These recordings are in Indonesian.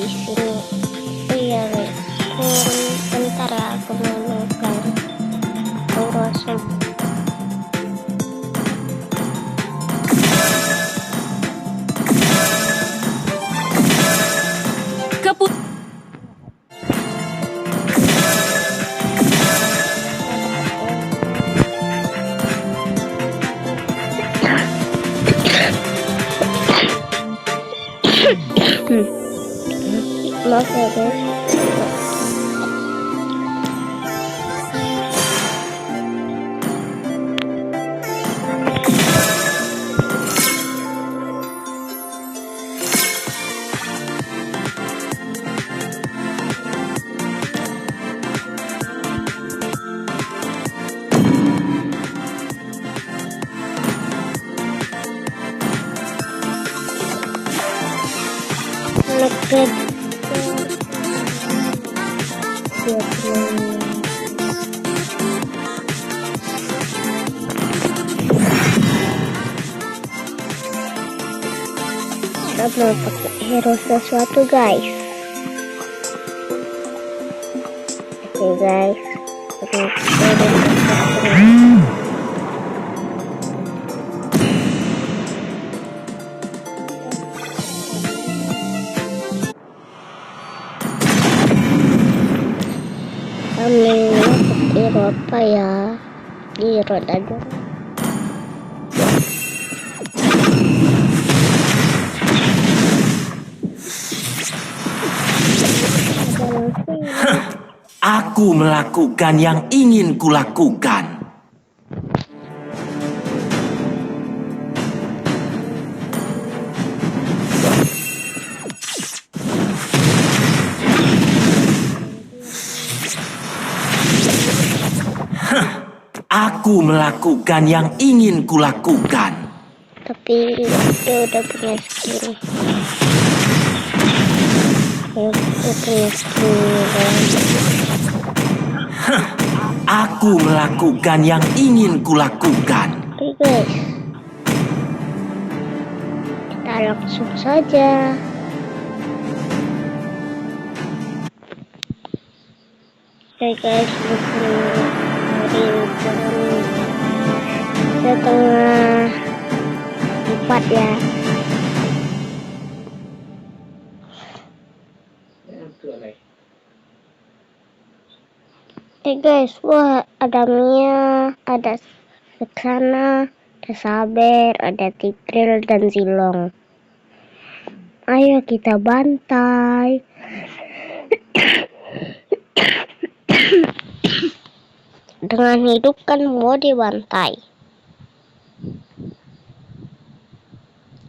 di sini. Oh iya guys, bentar ya, aku mau megang rosum. Maaf ya guys. Leket kita belum pakai hero sesuatu guys. Oke guys, hero apa ya? Hero aja. Aku melakukan yang ingin kulakukan. Aku melakukan yang ingin kulakukan. Tapi dia udah punya skill. Aku melakukan yang ingin kulakukan. Oke guys, kita langsung saja. Oke guys, hari setengah 4 ya. Guys, wah ada Mia, ada Seksana, ada Saber, ada Tigril dan Zilong. Ayo kita bantai. Dengan hidup kan mau dibantai.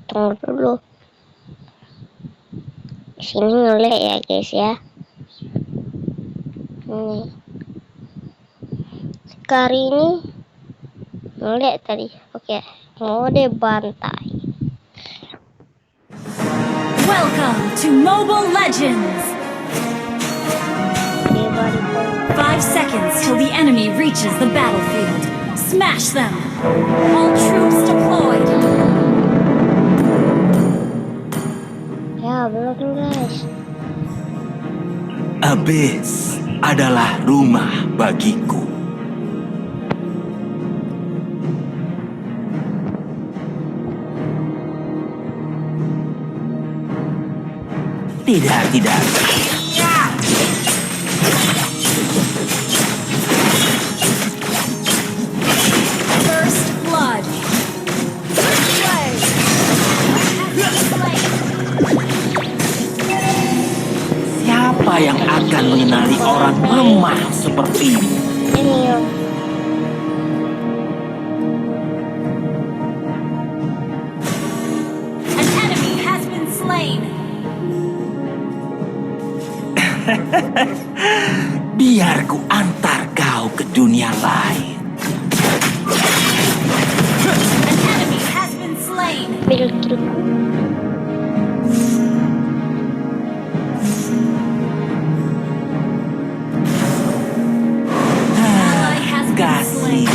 Tunggu dulu. Sini ngelek ya guys ya. Nih. Kali ini ngelek tadi. Oke, mau dibantai. Welcome to Mobile Legends. 5 seconds till the enemy reaches the battlefield. Smash them. All troops deployed. Ya, belum guys. Abyss adalah rumah bagiku. Tidak. First blood. Siapa yang akan mengenali orang lemah sepertimu? Ini yuk. An enemy has been slain. Biar ku antar kau ke dunia lain. An enemy has been slain. Pilih. Ally has been Kasih. slain.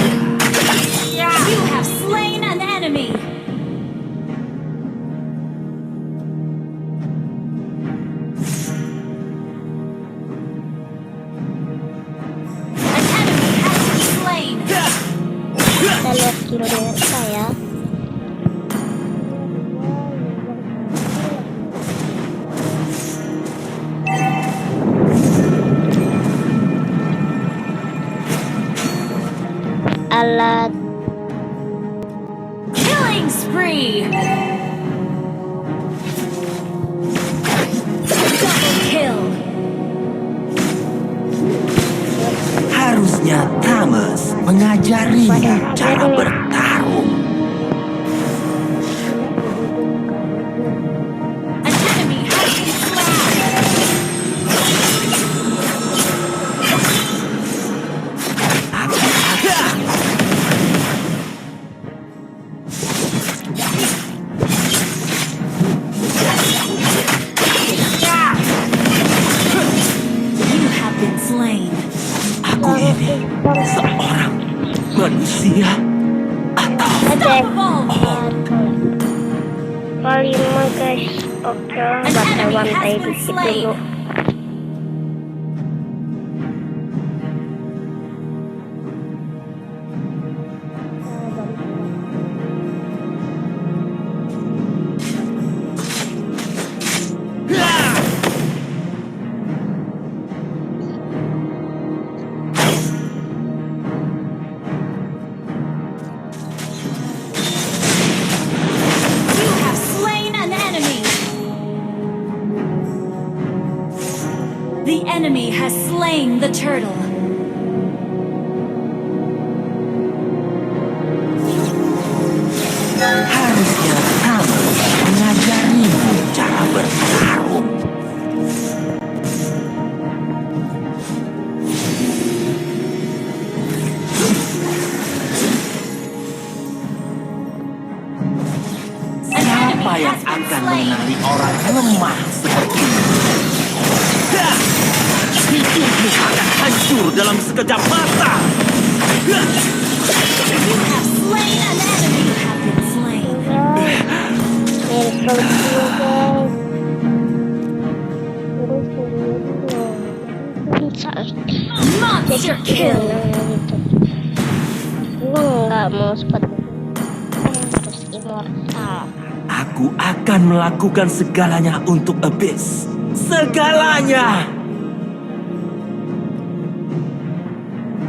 You have slain an enemy. lalat. Killing spree! Double kill! Harusnya Thomas mengajarimu cara bertarung. An enemy has been slain! You have been slain. Aku ini seorang manusia atau Unstoppable! Kelima guys, oke lah, An bakal enemy bantai has been dikit slain. dulu. You have slain an enemy. The enemy has slain the turtle. harusnya Thomas mengajarimu cara bertarung. An enemy Siapa yang has been akan slain. mengenali orang lemah seperti ini? Hidupmu akan hancur dalam sekejap mata. You have slain an enemy. You have been slain. Mirip guys. Monster kill. Gue nggak mau seperti harus immortal. Aku akan melakukan segalanya untuk Abyss. Segalanya.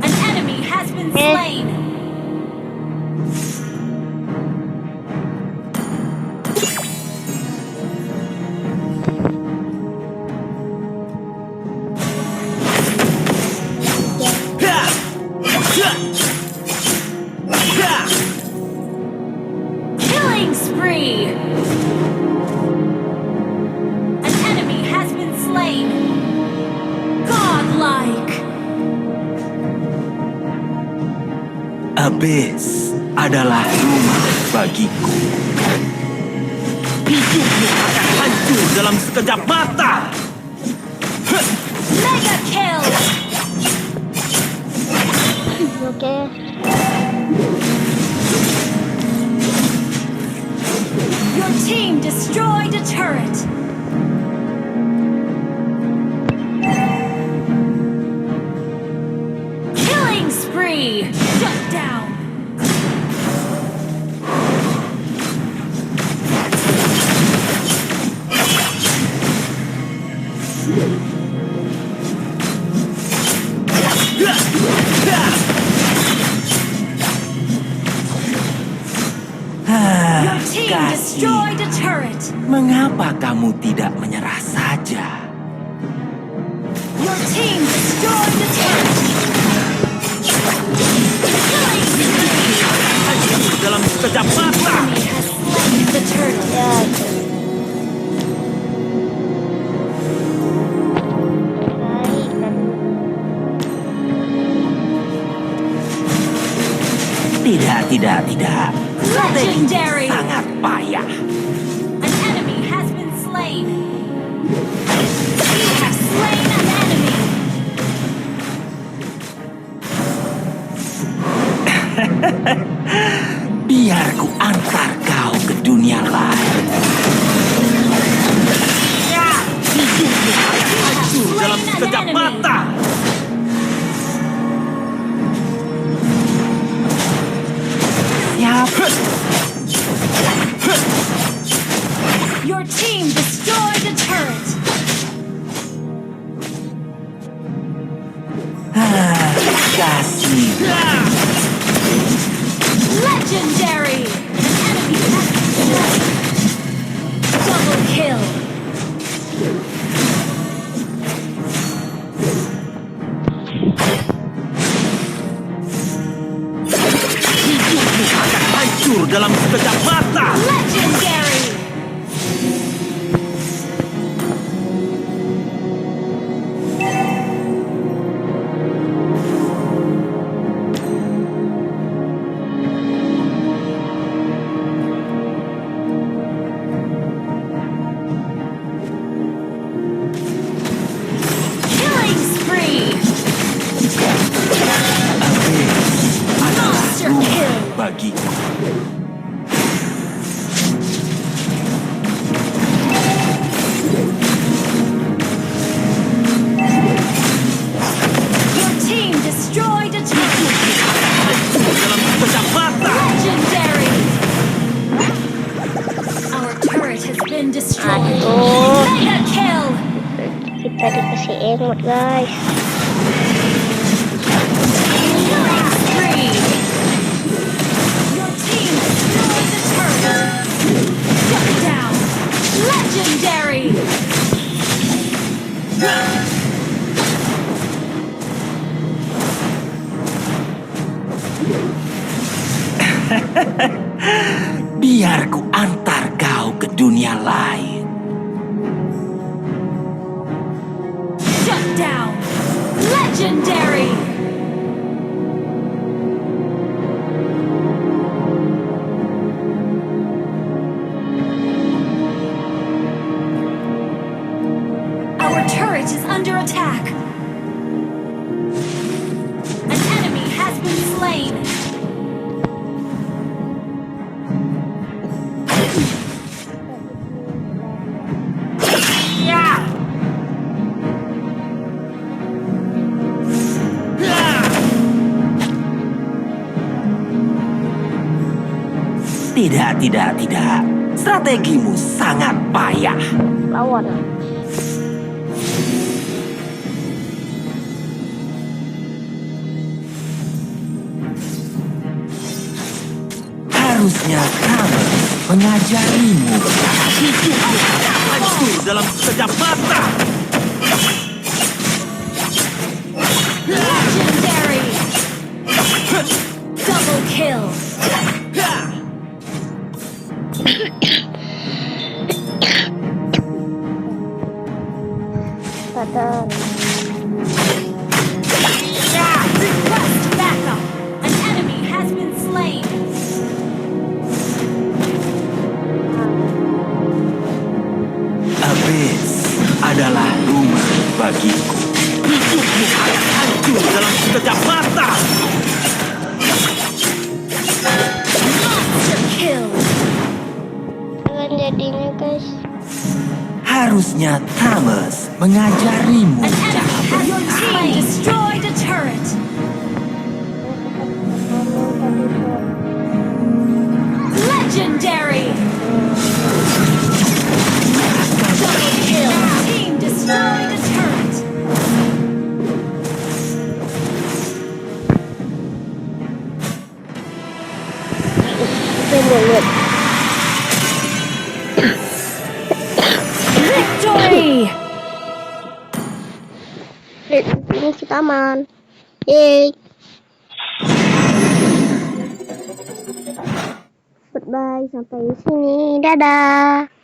An enemy has been slain. Killing spree. An enemy has been slain. Godlike. Abyss adalah rumah bagiku. Hidupmu akan hancur dalam sekejap mata. Mega kill. Oke. Your team destroyed a turret. Killing spree. Shut down. Your team Kasih, destroyed a turret. mengapa kamu tidak menyerah saja? Your team destroyed a turret. Killing spree. Hancur dalam sekejap mata. Enemy has slain the turtle. Ya. Baik kan. Tidak. Legendary. Sangat payah. An enemy has been slain. You have slain an enemy. Biar ku antar kau ke dunia lain. Hidupmu akan hancur dalam sekejap mata. Siap. Tadi kasih emot guys. Killing spree! Your team destroyed the turret! Shut down! Legendary! Biar ku antar kau ke dunia lain. Shut down! Legendary! Our turret is under attack! An enemy has been slain! Tidak. Strategimu sangat payah. Lawan. Harusnya kamu mengajarimu. Hancur dalam sekejap mata. Legendary! Double kill! Padahal Request backup! An enemy has been slain! Abyss adalah rumah bagiku. Hidupmu akan hancur dalam sekejap mata. Monster kill! akan jadinya guys. Harusnya Thomas mengajarimu An enemy cara has your team bertarung. destroyed a turret! Legendary! Double kill! Team destroyed a turret! Mulut. Victory! Ini kita aman. Yeay. Goodbye, sampai sini. Dadah.